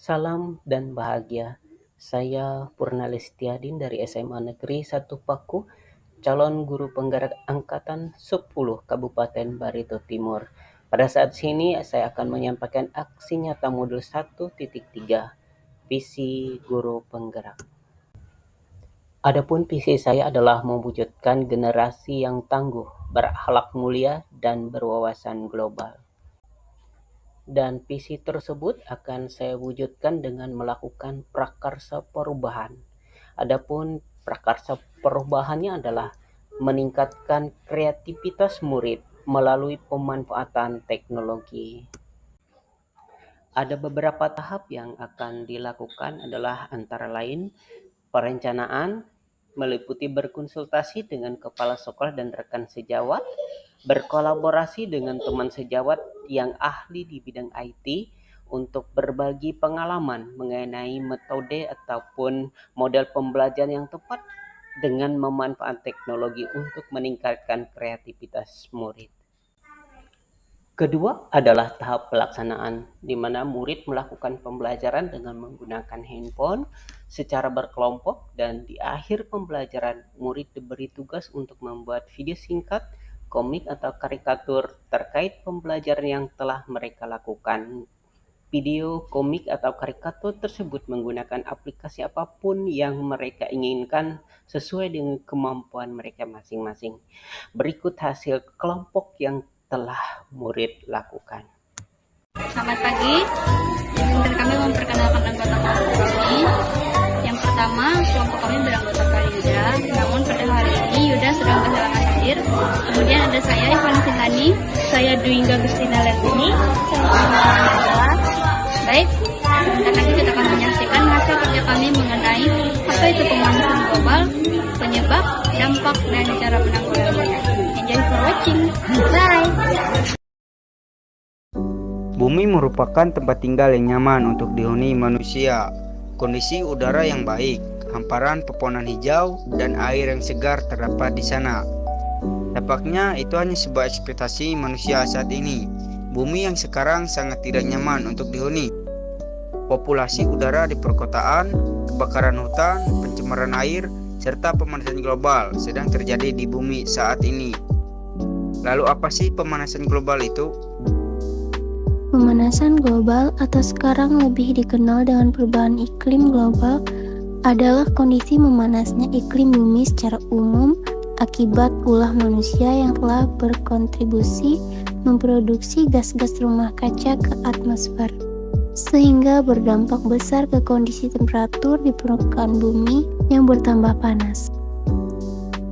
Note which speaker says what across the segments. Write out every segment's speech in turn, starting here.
Speaker 1: Salam dan bahagia. Saya Purna Lestiadin dari SMA Negeri 1 Paku, calon guru penggerak angkatan 10 Kabupaten Barito Timur. Pada saat sini saya akan menyampaikan aksi nyata modul 1.3, visi guru penggerak. Adapun visi saya adalah mewujudkan generasi yang tangguh, berakhlak mulia, dan berwawasan global. Dan visi tersebut akan saya wujudkan dengan melakukan prakarsa perubahan. Adapun prakarsa perubahannya adalah meningkatkan kreativitas murid melalui pemanfaatan teknologi. Ada beberapa tahap yang akan dilakukan adalah antara lain perencanaan, meliputi berkonsultasi dengan kepala sekolah dan rekan sejawat, berkolaborasi dengan teman sejawat yang ahli di bidang IT untuk berbagi pengalaman mengenai metode ataupun model pembelajaran yang tepat dengan memanfaatkan teknologi untuk meningkatkan kreativitas murid. Kedua adalah tahap pelaksanaan, di mana murid melakukan pembelajaran dengan menggunakan handphone secara berkelompok, dan di akhir pembelajaran murid diberi tugas untuk membuat video singkat, komik atau karikatur terkait pembelajaran yang telah mereka lakukan. Video, komik, atau karikatur tersebut menggunakan aplikasi apapun yang mereka inginkan sesuai dengan kemampuan mereka masing-masing. Berikut hasil kelompok yang telah murid lakukan.
Speaker 2: Selamat pagi, izinkan kami memperkenalkan anggota kelompok kami. Yang pertama, kelompok kami beranggotakan Yuda, namun pada hari ini Yuda sedang kehilangan hadir. Kemudian ada saya, Ivan Sintani, saya Dwingga Gustina Lentini, Baik, dan nanti kita akan menyaksikan hasil kerja kami mengenai apa itu pemanasan global, penyebab, dampak, dan cara penanggulangannya. Enjoy for watching. Bye.
Speaker 3: Bumi merupakan tempat tinggal yang nyaman untuk dihuni manusia. Kondisi udara yang baik, hamparan pepohonan hijau, dan air yang segar terdapat di sana. Tampaknya itu hanya sebuah ekspektasi manusia saat ini. Bumi yang sekarang sangat tidak nyaman untuk dihuni. Populasi udara di perkotaan, kebakaran hutan, pencemaran air, serta pemanasan global sedang terjadi di bumi saat ini. Lalu apa sih pemanasan global itu?
Speaker 4: Pemanasan global atau sekarang lebih dikenal dengan perubahan iklim global adalah kondisi memanasnya iklim bumi secara umum akibat ulah manusia yang telah berkontribusi memproduksi gas-gas rumah kaca ke atmosfer, sehingga berdampak besar ke kondisi temperatur di permukaan bumi yang bertambah panas.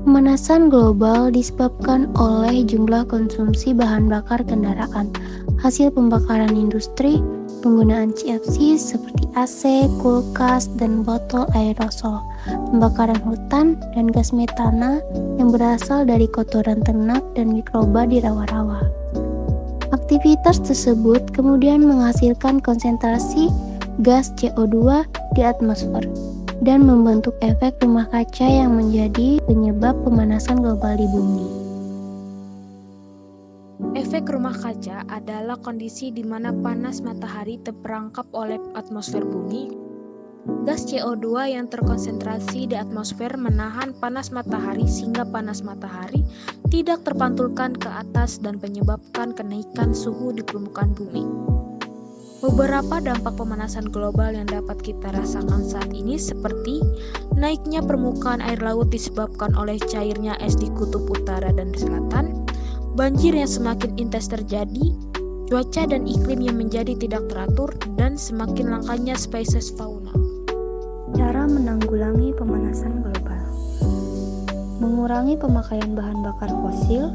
Speaker 4: Pemanasan global disebabkan oleh jumlah konsumsi bahan bakar kendaraan, hasil pembakaran industri, penggunaan CFC seperti AC, kulkas, dan botol aerosol, pembakaran hutan, dan gas metana yang berasal dari kotoran ternak dan mikroba di rawa-rawa. Aktivitas tersebut kemudian menghasilkan konsentrasi gas CO2 di atmosfer dan membentuk efek rumah kaca yang menjadi penyebab pemanasan global di bumi.
Speaker 5: Efek rumah kaca adalah kondisi di mana panas matahari terperangkap oleh atmosfer bumi. Gas CO2 yang terkonsentrasi di atmosfer menahan panas matahari sehingga panas matahari tidak terpantulkan ke atas dan menyebabkan kenaikan suhu di permukaan bumi. Beberapa dampak pemanasan global yang dapat kita rasakan saat ini seperti naiknya permukaan air laut disebabkan oleh cairnya es di kutub utara dan selatan, banjir yang semakin intens terjadi, cuaca dan iklim yang menjadi tidak teratur, dan semakin langkanya spesies fauna.
Speaker 4: Cara menanggulangi pemanasan global: mengurangi pemakaian bahan bakar fosil,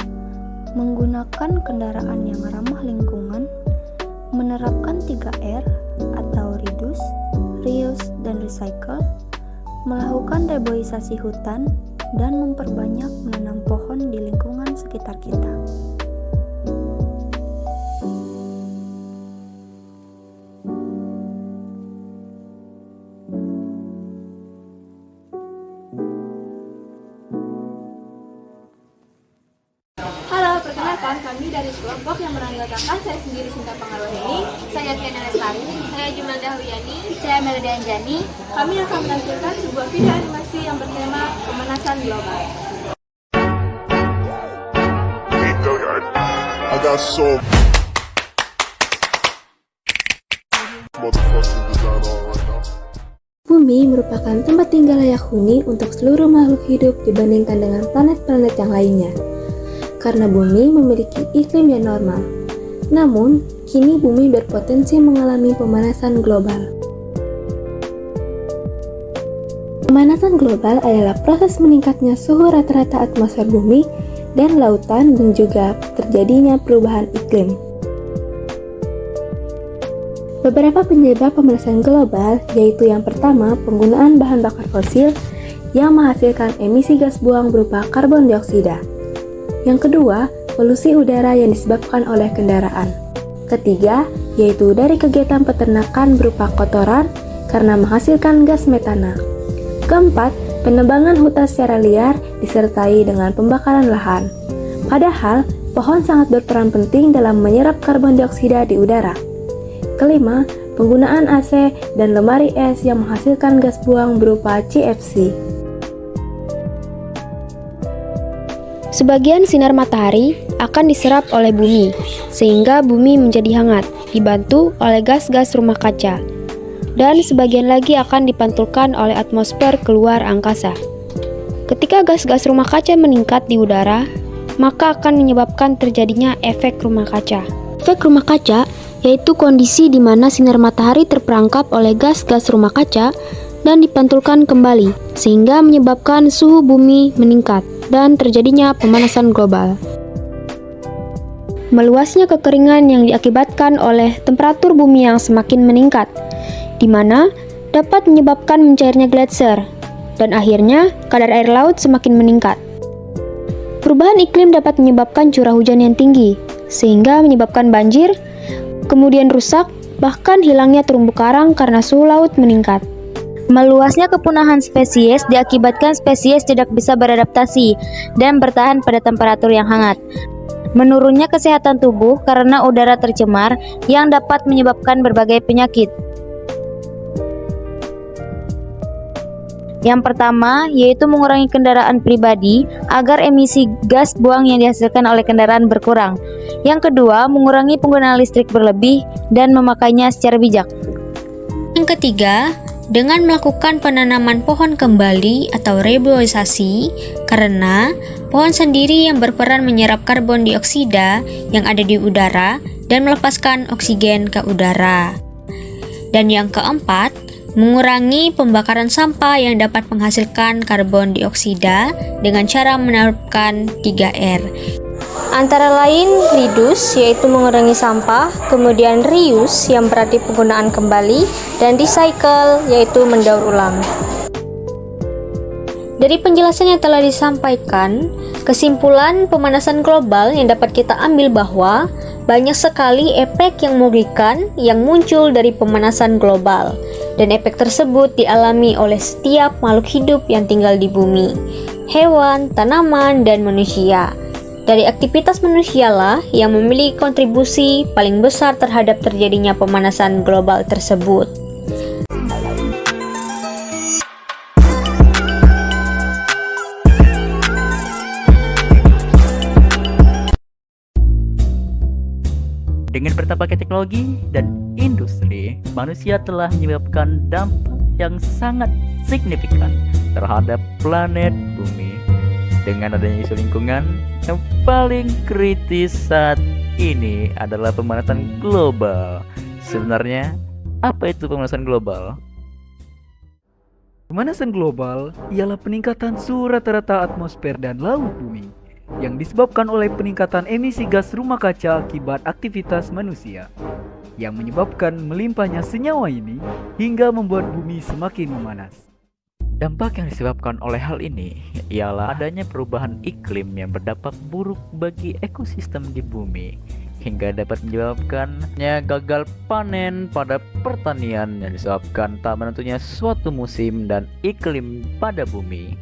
Speaker 4: menggunakan kendaraan yang ramah lingkungan, menerapkan 3R atau reduce, reuse, dan recycle, melakukan reboisasi hutan, dan memperbanyak menanam pohon di lingkungan sekitar kita.
Speaker 6: Halo, perkenalkan kami dari Sekolah kelompok yang beranggotakan saya sendiri Sinta Pangaruheni, saya Tiana Lestari, saya Jumelda Huyani, saya Melody Anjani. Kami akan menampilkan sebuah video animasi yang bertema pemanasan global.
Speaker 7: I got so motherfucking design on right now.
Speaker 8: Bumi merupakan tempat tinggal layak huni untuk seluruh makhluk hidup dibandingkan dengan planet-planet yang lainnya. Karena bumi memiliki iklim yang normal. Namun, kini bumi berpotensi mengalami pemanasan global. Pemanasan global adalah proses meningkatnya suhu rata-rata atmosfer bumi dan lautan dan juga terjadinya perubahan iklim. Beberapa penyebab pemanasan global yaitu yang pertama, penggunaan bahan bakar fosil yang menghasilkan emisi gas buang berupa karbon dioksida. Yang kedua, polusi udara yang disebabkan oleh kendaraan. Ketiga, yaitu dari kegiatan peternakan berupa kotoran karena menghasilkan gas metana. Keempat, penebangan hutan secara liar disertai dengan pembakaran lahan. Padahal, pohon sangat berperan penting dalam menyerap karbon dioksida di udara. Kelima, penggunaan AC dan lemari es yang menghasilkan gas buang berupa CFC.
Speaker 5: Sebagian sinar matahari akan diserap oleh bumi, sehingga bumi menjadi hangat, dibantu oleh gas-gas rumah kaca. Dan sebagian lagi akan dipantulkan oleh atmosfer keluar angkasa. Ketika gas-gas rumah kaca meningkat di udara, maka akan menyebabkan terjadinya efek rumah kaca. Efek rumah kaca yaitu kondisi di mana sinar matahari terperangkap oleh gas-gas rumah kaca dan dipantulkan kembali, sehingga menyebabkan suhu bumi meningkat dan terjadinya pemanasan global. Meluasnya kekeringan yang diakibatkan oleh temperatur bumi yang semakin meningkat, di mana dapat menyebabkan mencairnya gletser, dan akhirnya kadar air laut semakin meningkat. Perubahan iklim dapat menyebabkan curah hujan yang tinggi, sehingga menyebabkan banjir, kemudian rusak, bahkan hilangnya terumbu karang karena suhu laut meningkat.
Speaker 9: Meluasnya kepunahan spesies diakibatkan spesies tidak bisa beradaptasi dan bertahan pada temperatur yang hangat. Menurunnya kesehatan tubuh karena udara tercemar yang dapat menyebabkan berbagai penyakit. Yang pertama, yaitu mengurangi kendaraan pribadi agar emisi gas buang yang dihasilkan oleh kendaraan berkurang. Yang kedua, mengurangi penggunaan listrik berlebih dan memakainya secara bijak.
Speaker 10: Yang ketiga, dengan melakukan penanaman pohon kembali atau reboisasi, karena pohon sendiri yang berperan menyerap karbon dioksida yang ada di udara dan melepaskan oksigen ke udara. Dan yang keempat, mengurangi pembakaran sampah yang dapat menghasilkan karbon dioksida dengan cara menerapkan 3R.
Speaker 9: Antara lain reduce, yaitu mengurangi sampah, kemudian reuse yang berarti penggunaan kembali, dan recycle, yaitu mendaur ulang. Dari penjelasan yang telah disampaikan, kesimpulan pemanasan global yang dapat kita ambil bahwa banyak sekali efek yang merugikan yang muncul dari pemanasan global, dan efek tersebut dialami oleh setiap makhluk hidup yang tinggal di bumi, hewan, tanaman, dan manusia. Dari aktivitas manusialah yang memiliki kontribusi paling besar terhadap terjadinya pemanasan global tersebut.
Speaker 11: Dengan bertambahnya teknologi dan industri, manusia telah menyebabkan dampak yang sangat signifikan terhadap planet bumi. Dengan adanya isu lingkungan, yang paling kritis saat ini adalah pemanasan global. Sebenarnya, apa itu pemanasan global?
Speaker 12: Pemanasan global ialah peningkatan suhu rata-rata atmosfer dan laut bumi yang disebabkan oleh peningkatan emisi gas rumah kaca akibat aktivitas manusia, yang menyebabkan melimpahnya senyawa ini hingga membuat bumi semakin memanas.
Speaker 11: Dampak yang disebabkan oleh hal ini ialah adanya perubahan iklim yang berdampak buruk bagi ekosistem di bumi, hingga dapat menyebabkannya gagal panen pada pertanian yang disebabkan tak menentunya suatu musim dan iklim pada bumi,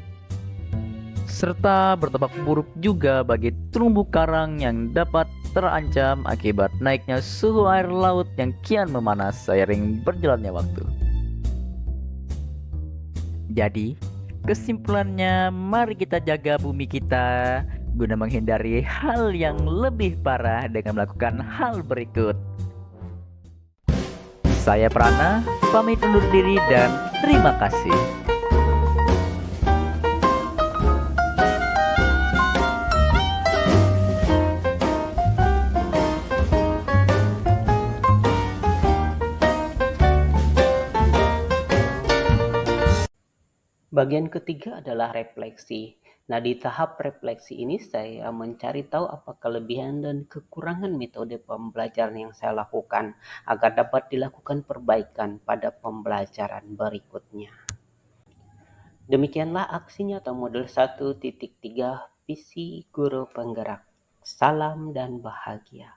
Speaker 11: serta berdampak buruk juga bagi terumbu karang yang dapat terancam akibat naiknya suhu air laut yang kian memanas seiring berjalannya waktu. Jadi, kesimpulannya, mari kita jaga bumi kita guna menghindari hal yang lebih parah dengan melakukan hal berikut. Saya Prana, pamit undur diri dan terima kasih.
Speaker 1: Bagian ketiga adalah refleksi. Nah, di tahap refleksi ini saya mencari tahu apa kelebihan dan kekurangan metode pembelajaran yang saya lakukan agar dapat dilakukan perbaikan pada pembelajaran berikutnya. Demikianlah aksinya atau modul 1.3 visi guru penggerak. Salam dan bahagia.